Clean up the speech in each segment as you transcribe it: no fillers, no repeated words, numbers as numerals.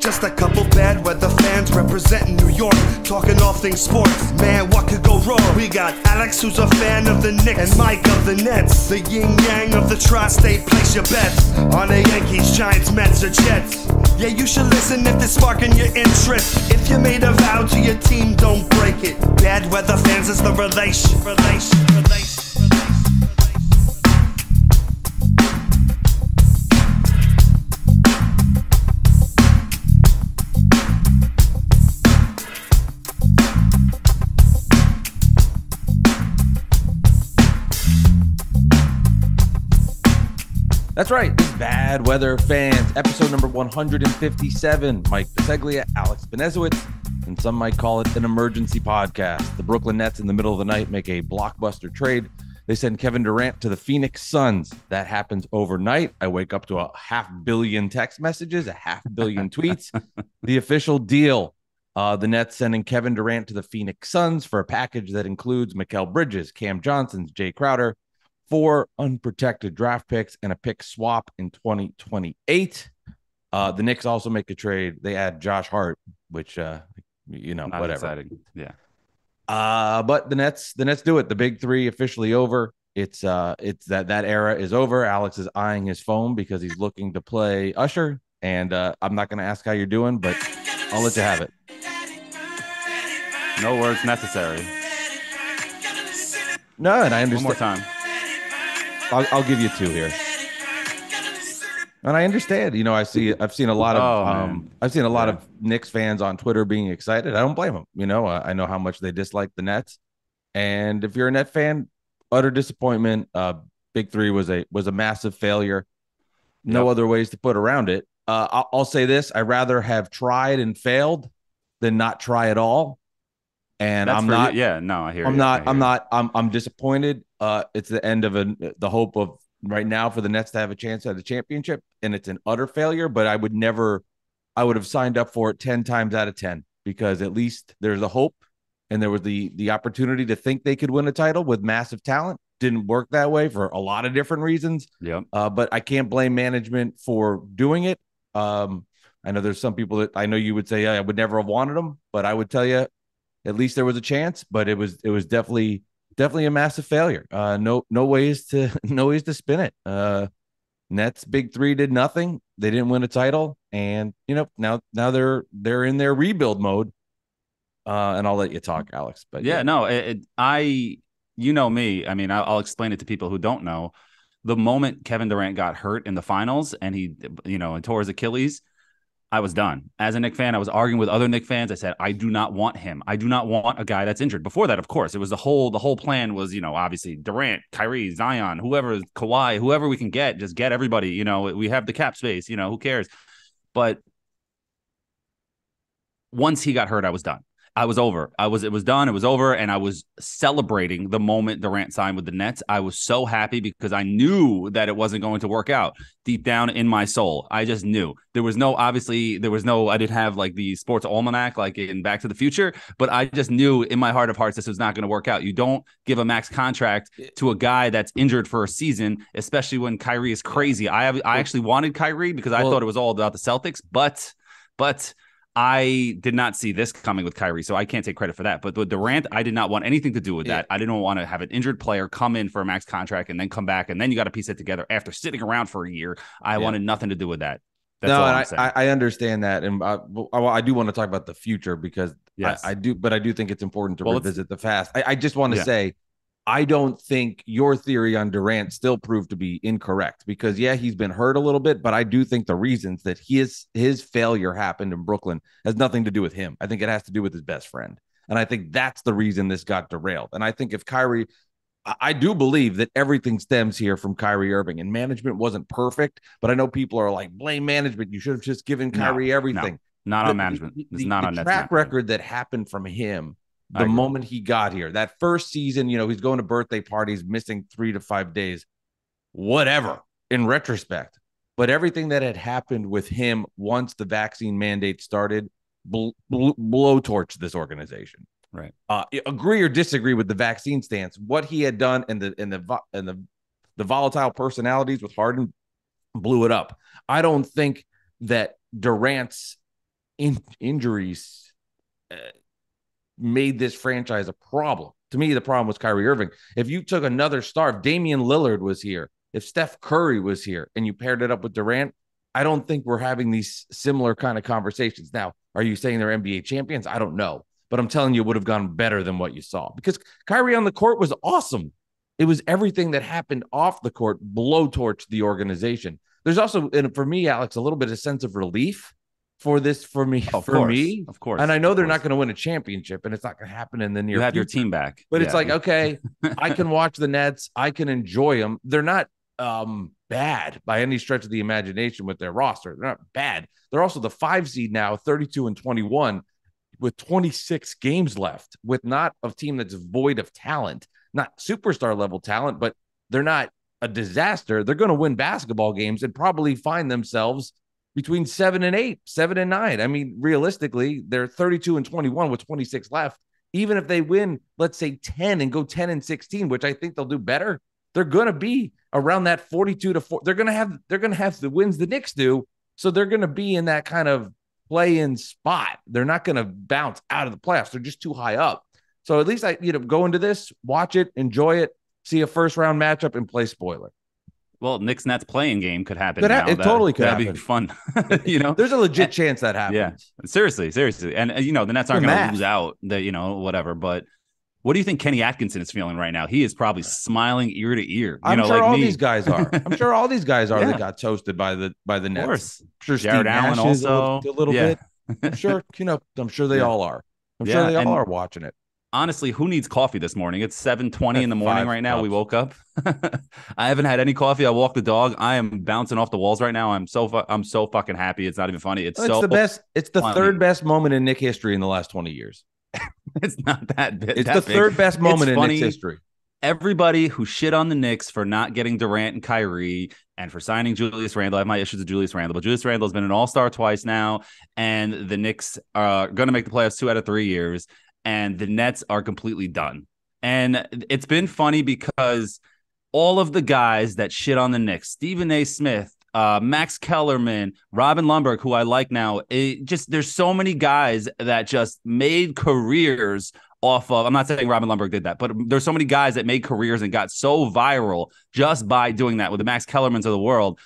Just a couple bad weather fans representing New York, talking all things sports. Man, what could go wrong? We got Alex, who's a fan of the Knicks, and Mike of the Nets. The yin-yang of the tri-state, place your bets on the Yankees, Giants, Mets, or Jets. Yeah, you should listen if it's sparking your interest. If you made a vow to your team, don't break it. Bad weather fans is the relation. That's right. This is Bad Weather Fans, episode number 157. Mike Biseglia, Alex Benezowitz, and some might call it an emergency podcast. The Brooklyn Nets in the middle of the night make a blockbuster trade. They send Kevin Durant to the Phoenix Suns. That happens overnight. I wake up to a 500 million text messages, a 500 million tweets. The official deal, the Nets sending Kevin Durant to the Phoenix Suns for a package that includes Mikal Bridges, Cam Johnson, Jay Crowder, 4 unprotected draft picks, and a pick swap in 2028. The Knicks also make a trade. They add Josh Hart, which, not whatever. Exciting. Yeah. But the Nets do it. The big three officially over. It's that era is over. Alex is eyeing his phone because he's looking to play Usher. And I'm not going to ask how you're doing, but I'll let you have it. No words necessary. No, and I understand. One more time. I'll give you 2 here. And I understand. I've seen a lot of Knicks fans on Twitter being excited. I don't blame them. I know how much they dislike the Nets. And if you're a Net fan, utter disappointment. Big three was a massive failure. No other ways to put around it. I'll say this: I'd rather have tried and failed than not try at all. And That's I'm not. Yeah, no, I hear. I'm disappointed. It's the end of the hope of right now for the Nets to have a chance at the championship, and it's an utter failure. But I would have signed up for it 10 times out of 10 because at least there's a hope, and there was the opportunity to think they could win a title with massive talent. Didn't work that way for a lot of different reasons. Yep. But I can't blame management for doing it. I know there's some people that I know you would say I would never have wanted them, but I would tell you, at least there was a chance, but it was definitely a massive failure. No ways to spin it. Nets big three did nothing. They didn't win a title, and now they're in their rebuild mode. And I'll let you talk, Alex. But you know me. I mean, I'll explain it to people who don't know. The moment Kevin Durant got hurt in the finals and he and tore his Achilles, I was done. As a Knicks fan, I was arguing with other Knicks fans. I said, I do not want him. I do not want a guy that's injured. Before that, of course, it was the whole plan was, obviously Durant, Kyrie, Zion, whoever, Kawhi, whoever we can get, just get everybody. We have the cap space, who cares? But once he got hurt, I was done. I was over. It was done. It was over. And I was celebrating the moment Durant signed with the Nets. I was so happy because I knew that it wasn't going to work out deep down in my soul. I just knew I didn't have like the sports almanac, like in Back to the Future, but I just knew in my heart of hearts, this was not going to work out. You don't give a max contract to a guy that's injured for a season, especially when Kyrie is crazy. I actually wanted Kyrie because I thought it was all about the Celtics, but I did not see this coming with Kyrie, so I can't take credit for that. But with Durant, I did not want anything to do with that. I didn't want to have an injured player come in for a max contract and then come back, and then you got to piece it together after sitting around for a year. I wanted nothing to do with that. That's all I'm saying. I understand that, and I do want to talk about the future because I do think it's important to revisit the past. I just want to say, I don't think your theory on Durant still proved to be incorrect because, he's been hurt a little bit, but I do think the reasons that his failure happened in Brooklyn has nothing to do with him. I think it has to do with his best friend. And I think that's the reason this got derailed. And I think if Kyrie, I do believe that everything stems here from Kyrie Irving, and management wasn't perfect, but I know people are like, blame management. You should have just given Kyrie everything. Not on management. It's not on the track record that happened from him. The moment he got here, that first season, he's going to birthday parties, missing 3 to 5 days, whatever, in retrospect. But everything that had happened with him once the vaccine mandate started, blowtorch this organization. Right. Agree or disagree with the vaccine stance, what he had done and the volatile personalities with Harden blew it up. I don't think that Durant's injuries made this franchise a problem. To me, the problem was Kyrie Irving. If you took another star, if Damian Lillard was here, if Steph Curry was here, and you paired it up with Durant, I don't think we're having these similar kind of conversations. Now, are you saying they're NBA champions? I don't know. But I'm telling you, it would have gone better than what you saw because Kyrie on the court was awesome. It was everything that happened off the court blowtorched the organization. There's also, and for me, Alex, a little bit of sense of relief for this, for me, Of course. And I know they're not going to win a championship, and it's not going to happen in the near future. You have future. your team back. But it's like, okay, I can watch the Nets. I can enjoy them. They're not bad by any stretch of the imagination with their roster. They're not bad. They're also the 5 seed now, 32-21, with 26 games left, with not a team that's void of talent, not superstar level talent, but they're not a disaster. They're going to win basketball games and probably find themselves between 7 and 8, 7 and 9. I mean, realistically, they're 32-21 with 26 left. Even if they win, let's say 10 and go 10-16, which I think they'll do better, they're going to be around that 42-4. They're going to have the wins the Knicks do. So they're going to be in that kind of play-in spot. They're not going to bounce out of the playoffs. They're just too high up. So at least go into this, watch it, enjoy it, see a first round matchup, and play spoiler. Well, Knicks Nets playing game could happen. It totally could happen. That'd be fun. There's a legit chance that happens. Yeah, seriously. And the Nets aren't going to lose out. Whatever. But what do you think Kenny Atkinson is feeling right now? He is probably smiling ear to ear. I'm sure all these guys are. That got toasted by the Nets. Of course. I'm sure Jared Steve Allen Nash also a little bit. I'm sure. I'm sure they all are. I'm sure they all are watching it. Honestly, who needs coffee this morning? It's 7:20 in the morning right now. Cups. We woke up. I haven't had any coffee. I walked the dog. I am bouncing off the walls right now. I'm so fucking happy. It's not even funny. It's the best. It's the third best moment in Knicks history in the last 20 years. It's not that big. It's the third best moment in Knicks history. Everybody who shit on the Knicks for not getting Durant and Kyrie and for signing Julius Randle. I have my issues with Julius Randle, but Julius Randle has been an all-star twice now, and the Knicks are going to make the playoffs 2 out of 3 years. And the Nets are completely done. And it's been funny because all of the guys that shit on the Knicks, Stephen A. Smith, Max Kellerman, Robin Lundberg, who I like now, there's so many guys that just made careers off of, I'm not saying Robin Lundberg did that, but there's so many guys that made careers and got so viral just by doing that with the Max Kellermans of the world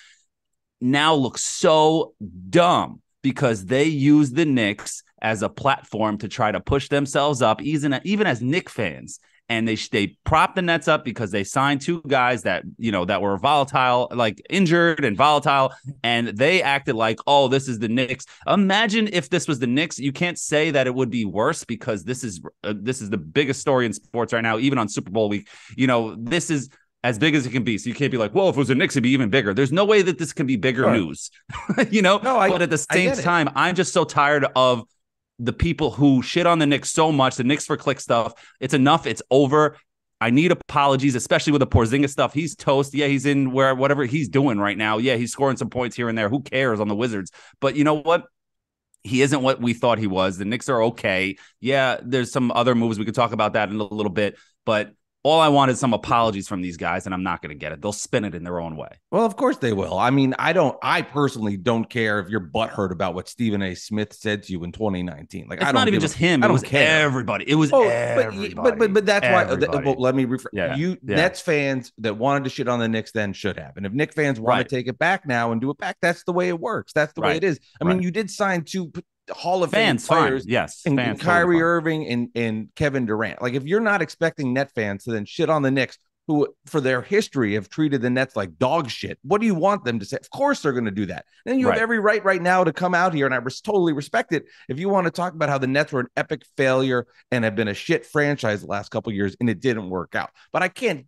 now look so dumb because they use the Knicks as a platform to try to push themselves up, even as Knicks fans. And they prop the Nets up because they signed 2 guys that were volatile, like injured and volatile, and they acted like, oh, this is the Knicks. Imagine if this was the Knicks. You can't say that it would be worse because this is the biggest story in sports right now, even on Super Bowl week. This is as big as it can be. So you can't be like, well, if it was the Knicks, it'd be even bigger. There's no way that this can be bigger news, No, but at the same time, I'm just so tired of the people who shit on the Knicks so much, the Knicks for click stuff. It's enough. It's over. I need apologies, especially with the Porzingis stuff. He's toast. Yeah, he's in whatever he's doing right now. Yeah, he's scoring some points here and there. Who cares on the Wizards? But you know what? He isn't what we thought he was. The Knicks are okay. Yeah, there's some other moves. We could talk about that in a little bit. But all I want is some apologies from these guys, and I'm not going to get it. They'll spin it in their own way. Well, of course they will. I mean, I personally don't care if you're butthurt about what Stephen A. Smith said to you in 2019. Like, it's not even just him. It was everybody. It was everybody. But that's everybody. why. Let me rephrase. Nets fans that wanted to shit on the Knicks then should have. And if Knicks fans want to take it back now and do it back, that's the way it works. That's the way it is. I mean, you did sign 2 Hall of Fame players, yes, and Kyrie Irving and Kevin Durant. Like, if you're not expecting Net fans to then shit on the Knicks, who for their history have treated the Nets like dog shit, what do you want them to say? Of course they're going to do that. And you have every right now to come out here, and I totally respect it. If you want to talk about how the Nets were an epic failure and have been a shit franchise the last couple of years and it didn't work out, but I can't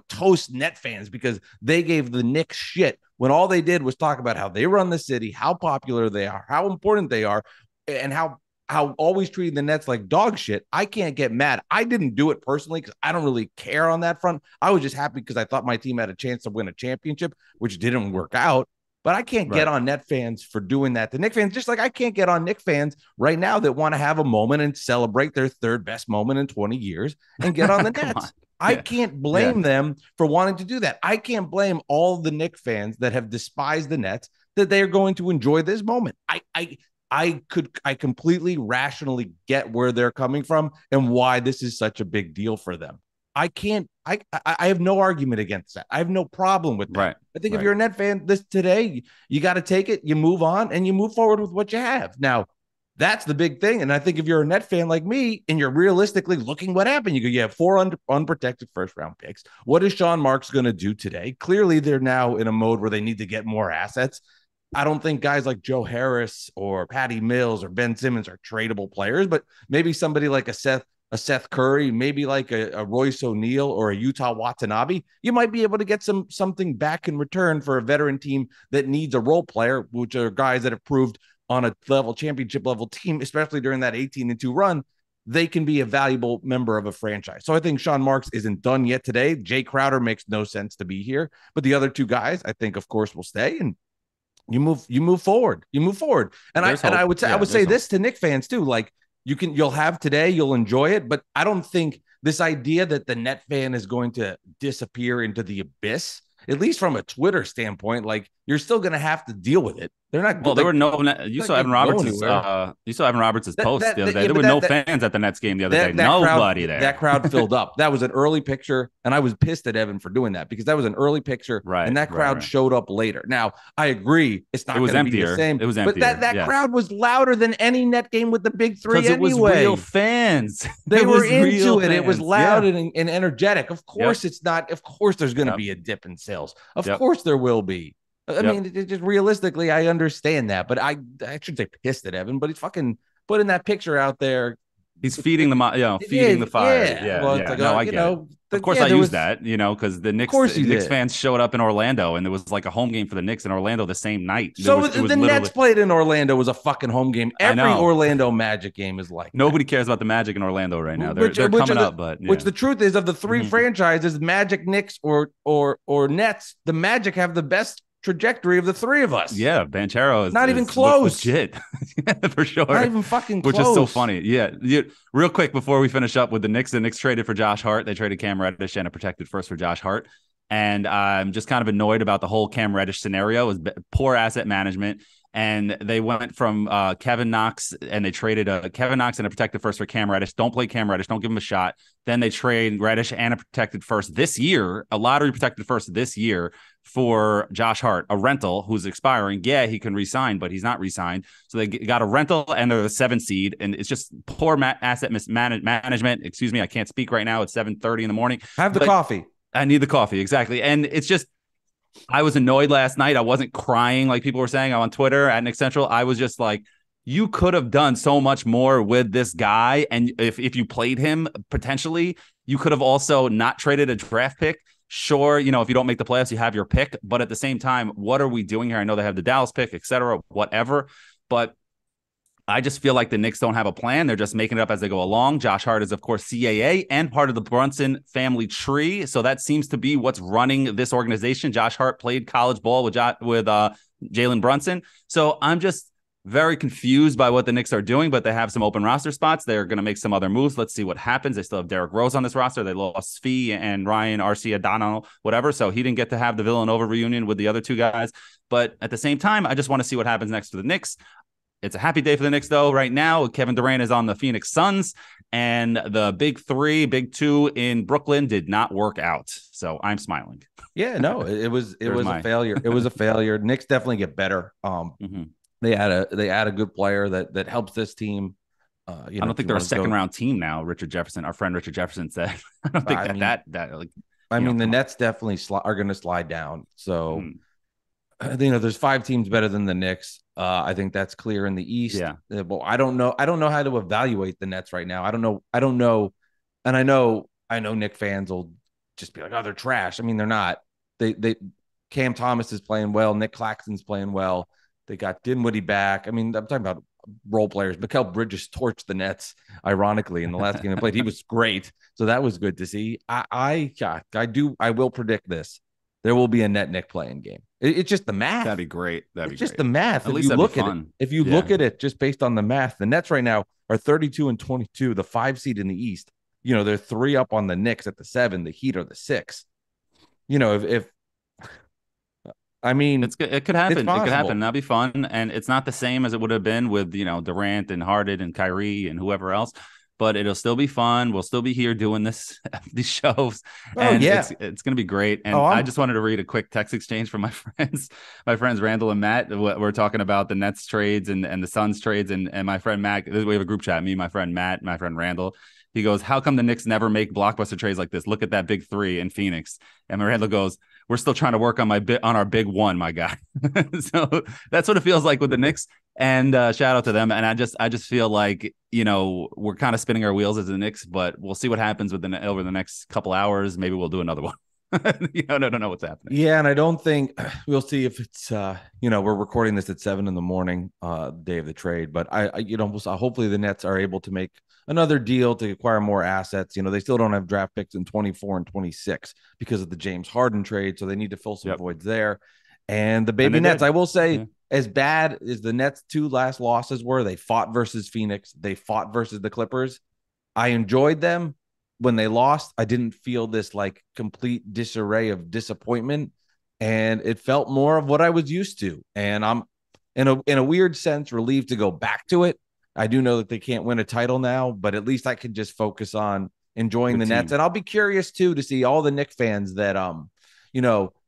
toast Net fans because they gave the Knicks shit when all they did was talk about how they run the city, how popular they are, how important they are, and how always treating the Nets like dog shit. I can't get mad. I didn't do it personally because I don't really care on that front. I was just happy because I thought my team had a chance to win a championship, which didn't work out. But I can't get on Net fans for doing that. The Knicks fans, just like I can't get on Knicks fans right now that want to have a moment and celebrate their third best moment in 20 years and get on the Nets. I can't blame them for wanting to do that. I can't blame all the Knicks fans that have despised the Nets that they are going to enjoy this moment. I completely rationally get where they're coming from and why this is such a big deal for them. I have no argument against that. I have no problem with that. Right. I think if you're a Net fan this today, you got to take it, you move on, and you move forward with what you have. Now, that's the big thing. And I think if you're a Net fan like me and you're realistically looking what happened, you have 4 unprotected first round picks. What is Sean Marks going to do today? Clearly, they're now in a mode where they need to get more assets. I don't think guys like Joe Harris or Patty Mills or Ben Simmons are tradable players, but maybe somebody like a Seth Curry, maybe like a Royce O'Neal or a Utah Watanabe, you might be able to get something back in return for a veteran team that needs a role player, which are guys that have proved on a championship level team, especially during that 18-2 run, they can be a valuable member of a franchise. So I think Sean Marks isn't done yet today. Jay Crowder makes no sense to be here, but the other 2 guys, I think, of course, will stay, and you move forward. And I would say this to Knicks fans too. Like, you'll have today, you'll enjoy it, but I don't think this idea that the Net fan is going to disappear into the abyss, at least from a Twitter standpoint, like, you're still going to have to deal with it. They're not. Well, there were no. You saw Evan Roberts'. You saw Evan Roberts' post the other day. There were no fans at the Nets game the other day. Nobody there. That crowd filled up. That was an early picture, and I was pissed at Evan for doing that because that was an early picture, and that crowd showed up later. Now, I agree, it's not going to be the same. It was emptier. But that crowd was louder than any Net game with the big 3 anyway. It was real fans. They were into it. It was loud and energetic. Of course, it's not. Of course, there's going to be a dip in sales. Of course, there will be. I mean, it just realistically, I understand that, but I shouldn't say pissed at Evan, but he's fucking putting that picture out there. He's feeding feeding the fire. Yeah. Well, yeah. No, I get it. Of course, I use that, because the Knicks fans showed up in Orlando, and there was like a home game for the Knicks in Orlando the same night. So the Nets played in Orlando was a fucking home game. Every Orlando Magic game is like nobody cares about the Magic in Orlando right now. They're coming up, but which the truth is, of the 3 franchises, Magic, Knicks, or Nets, the Magic have the best trajectory of the 3 of us. Yeah, Banchero is not even close. Legit. For sure. Not even fucking close. Which is so funny. Yeah. Real quick before we finish up with the Knicks traded for Josh Hart. They traded Cam Reddish and a protected first for Josh Hart. And I'm just kind of annoyed about the whole Cam Reddish scenario. It was poor asset management. And they went from Kevin Knox, and they traded Kevin Knox and a protected first for Cam Reddish. Don't play Cam Reddish. Don't give him a shot. Then they trade Reddish and a protected first this year, a lottery protected first this year for Josh Hart, a rental who's expiring. Yeah, he can re-sign, but he's not re-signed. So they got a rental, and they're the 7 seed. And it's just poor asset management. Excuse me, I can't speak right now. It's 7:30 in the morning. Have the coffee. I need the coffee. Exactly. And it's just, I was annoyed last night. I wasn't crying like people were saying on Twitter at Nick Central. I was just like, you could have done so much more with this guy. And if you played him potentially, you could have also not traded a draft pick. Sure, if you don't make the playoffs, you have your pick. But at the same time, what are we doing here? I know they have the Dallas pick, et cetera, whatever. But I just feel like the Knicks don't have a plan. They're just making it up as they go along. Josh Hart is, of course, CAA and part of the Brunson family tree. So that seems to be what's running this organization. Josh Hart played college ball with Jalen Brunson. So I'm just very confused by what the Knicks are doing, but they have some open roster spots. They're going to make some other moves. Let's see what happens. They still have Derrick Rose on this roster. They lost Fee and Ryan Arcidiacono, whatever. So he didn't get to have the Villanova reunion with the other 2 guys. But at the same time, I just want to see what happens next for the Knicks. It's a happy day for the Knicks, though. Right now, Kevin Durant is on the Phoenix Suns, and the big 2 in Brooklyn did not work out. So I'm smiling. Yeah, no, it was a failure. It was a failure. Knicks definitely get better. They add a good player that helps this team. I don't think they're a second round team now. Richard Jefferson, our friend Richard Jefferson said. I don't think the Nets definitely are going to slide down. So there's 5 teams better than the Knicks. I think that's clear in the East. Yeah. Well, I don't know how to evaluate the Nets right now. I don't know. And I know Knicks fans will just be like, oh, they're trash. I mean, they're not. Cam Thomas is playing well. Nick Claxton's playing well. They got Dinwiddie back. I mean, I'm talking about role players. Mikal Bridges torched the Nets, ironically, in the last game they played. He was great. So that was good to see. I will predict this. There will be a net Knick playing game. It's just the math. That'd be great. Just the math. At least look at it. If you look at it just based on the math, the Nets right now are 32-22, the 5 seed in the East. They're 3 up on the Knicks at the 7. The Heat are the 6. If I mean, It could it's happen. It could possible. happen. That'd be fun. And it's not the same as it would have been with, Durant and Harden and Kyrie and whoever else, but it'll still be fun. We'll still be here doing these shows, Oh and yeah. it's going to be great. Oh, And I just wanted to read a quick text exchange from my friends Randall and Matt. We're talking about the Nets trades and the Suns trades. And my friend Matt, we have a group chat, me, my friend Matt, my friend Randall. He goes, "How come the Knicks never make blockbuster trades like this? Look at that big three in Phoenix." And Randall goes, "We're still trying to work on our big one, my guy." So that's what it feels like with the Knicks. And shout out to them. And I just feel like, we're kind of spinning our wheels as the Knicks, but we'll see what happens over the next couple hours. Maybe we'll do another one. I don't know what's happening. Yeah, and I don't think we'll see if it's we're recording this at 7 a.m, day of the trade. But hopefully the Nets are able to make another deal to acquire more assets. They still don't have draft picks in 24 and 26 because of the James Harden trade, so they need to fill some voids there. And the baby Nets, I will say, as bad as the Nets' two last losses were, they fought versus Phoenix, they fought versus the Clippers. I enjoyed them. When they lost, I didn't feel this like complete disarray of disappointment, and it felt more of what I was used to. And I'm in a weird sense relieved to go back to it. I do know that they can't win a title now, but at least I can just focus on enjoying the Nets. And I'll be curious too to see all the Knicks fans that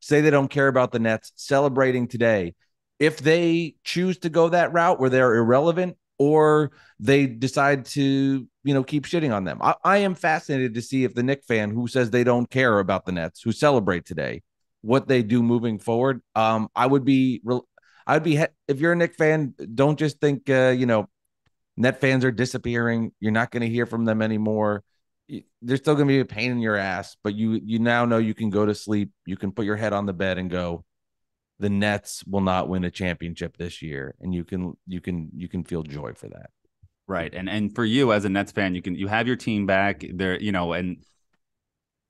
say they don't care about the Nets celebrating today. If they choose to go that route where they're irrelevant, or they decide to, keep shitting on them. I am fascinated to see if the Knicks fan who says they don't care about the Nets, who celebrate today, what they do moving forward. If you're a Knicks fan, don't just think, Net fans are disappearing. You're not going to hear from them anymore. They're still going to be a pain in your ass, but you now know you can go to sleep. You can put your head on the bed and go, the Nets will not win a championship this year, and you can feel joy for that. Right. And for you as a Nets fan, you have your team back there, and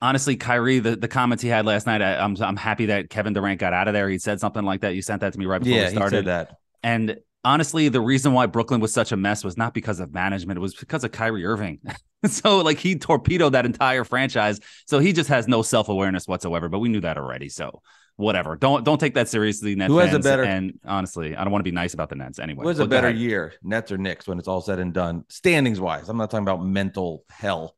honestly, Kyrie, the comments he had last night, I'm happy that Kevin Durant got out of there. He said something like that. You sent that to me right before we started. He said that. And honestly, the reason why Brooklyn was such a mess was not because of management. It was because of Kyrie Irving. So he torpedoed that entire franchise. So he just has no self-awareness whatsoever, but we knew that already. So whatever. Don't take that seriously, Nets fans. And honestly, I don't want to be nice about the Nets anyway. Who has a better year, Nets or Knicks, when it's all said and done, standings wise? I'm not talking about mental hell.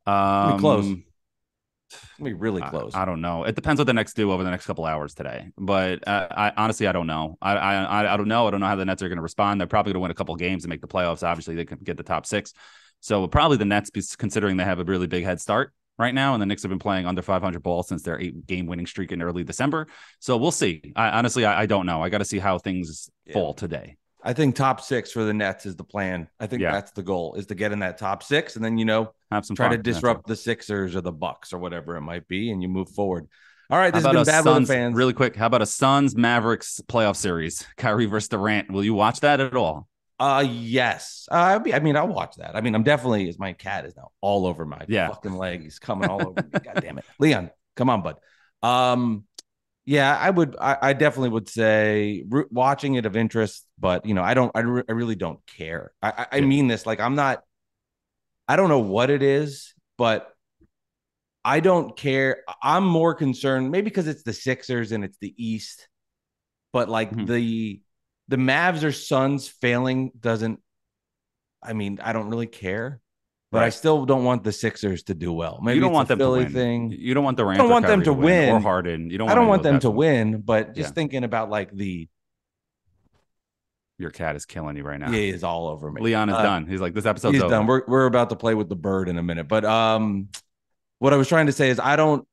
Close. It's gonna be really close. I don't know. It depends what the Knicks do over the next couple hours today. But I honestly, I don't know. I don't know. I don't know how the Nets are going to respond. They're probably going to win a couple games and make the playoffs. Obviously, they can get the top 6. So probably the Nets, considering they have a really big head start right now, and the Knicks have been playing under 500 ball since their 8-game winning streak in early December. So we'll see. Honestly, I don't know. I got to see how things fall today. I think top 6 for the Nets is the plan. I think that's the goal, is to get in that top 6, and then have some try fun. to disrupt the Sixers or the Bucks or whatever it might be, and you move forward. All right, this has been Bad Weather Fans. Really quick, how about a Suns Mavericks playoff series? Kyrie versus Durant. Will you watch that at all? Yes. I'll watch that. I'm definitely, as my cat is now all over my fucking leg. He's coming all over me. God damn it. Leon, come on, bud. Yeah, I definitely would say watching it of interest, but I really don't care. I mean this, like, I don't know what it is, but I don't care. I'm more concerned, maybe because it's the Sixers and it's the East, but the Mavs or Suns failing I don't really care. But I still don't want the Sixers to do well. Maybe you don't want them to win. Thing. You don't want the Rams. I don't want them to win or Harden. I don't want them to win. But just thinking about your cat is killing you right now. Yeah, he is all over me. Leon is done. He's like, this episode's over. Done. We're about to play with the bird in a minute. But what I was trying to say is I'm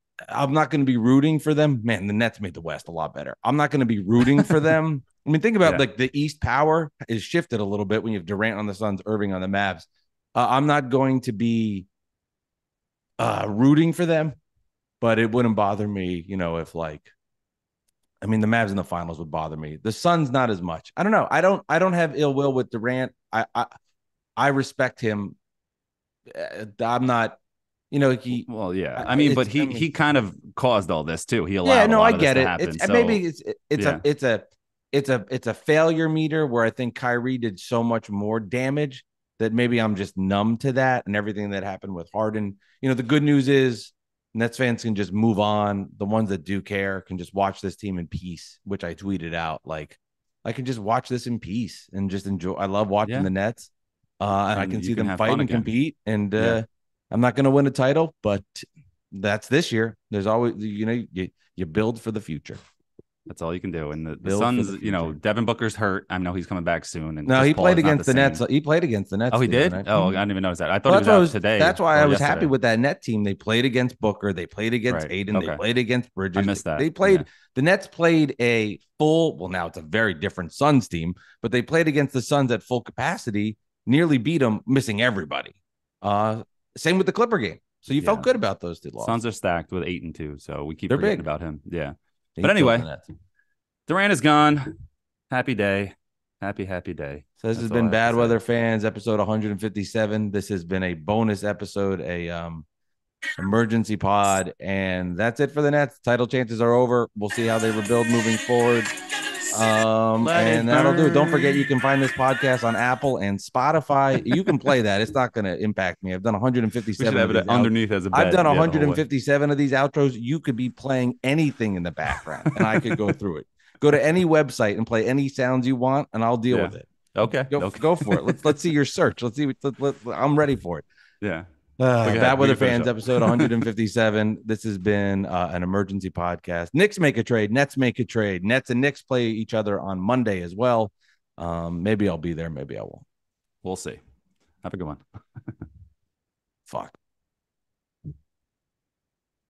not going to be rooting for them. Man, the Nets made the West a lot better. I'm not going to be rooting for them. Think about the East power is shifted a little bit when you have Durant on the Suns, Irving on the Mavs. I'm not going to be rooting for them, but it wouldn't bother me, if the Mavs in the finals would bother me. The Suns, not as much. I don't know. I don't have ill will with Durant. I respect him. I'm not, he. Well, yeah. But he kind of caused all this too. He allowed. I get it. Happen, maybe it's a failure meter where I think Kyrie did so much more damage that maybe I'm just numb to that and everything that happened with Harden. The good news is Nets fans can just move on. The ones that do care can just watch this team in peace, which I tweeted out. Like, I can just watch this in peace and just enjoy. I love watching the Nets, and I can see them fight and compete. And I'm not going to win a title, but that's this year. There's always, you build for the future. That's all you can do. And the Suns, Devin Booker's hurt. I know he's coming back soon. And no, he played against the Nets. He played against the Nets. Oh, he did? Right? Oh, I didn't even notice that. I thought he was out today. That's why I was happy with that Net team. They played against Booker. They played against Aiden. Okay. They played against Bridges. I missed that. They played. The Nets played a full. Well, now it's a very different Suns team, but they played against the Suns at full capacity. Nearly beat them, missing everybody. Same with the Clipper game. So you felt good about those two losses. Suns are stacked with 8-2, so we keep forgetting about him. Yeah, but anyway, Durant is gone. Happy day. Happy day. So this has been Bad Weather Fans, episode 157. This has been a bonus episode, emergency pod, and that's it for the Nets. Title chances are over. We'll see how they rebuild moving forward. And that'll do it. Don't forget, you can find this podcast on Apple and Spotify. You can play that. It's not going to impact me. I've done 157. We should have it underneath as a bed. I've done 157 of these outros. You could be playing anything in the background, and I could go through it. Go to any website and play any sounds you want, and I'll deal with it. Okay. Go for it. Let's see your search. Let's see. I'm ready for it. Yeah. Bad Weather Fans, episode 157. This has been an emergency podcast. Knicks make a trade. Nets make a trade. Nets and Knicks play each other on Monday as well. Maybe I'll be there. Maybe I won't. We'll see. Have a good one. Fuck.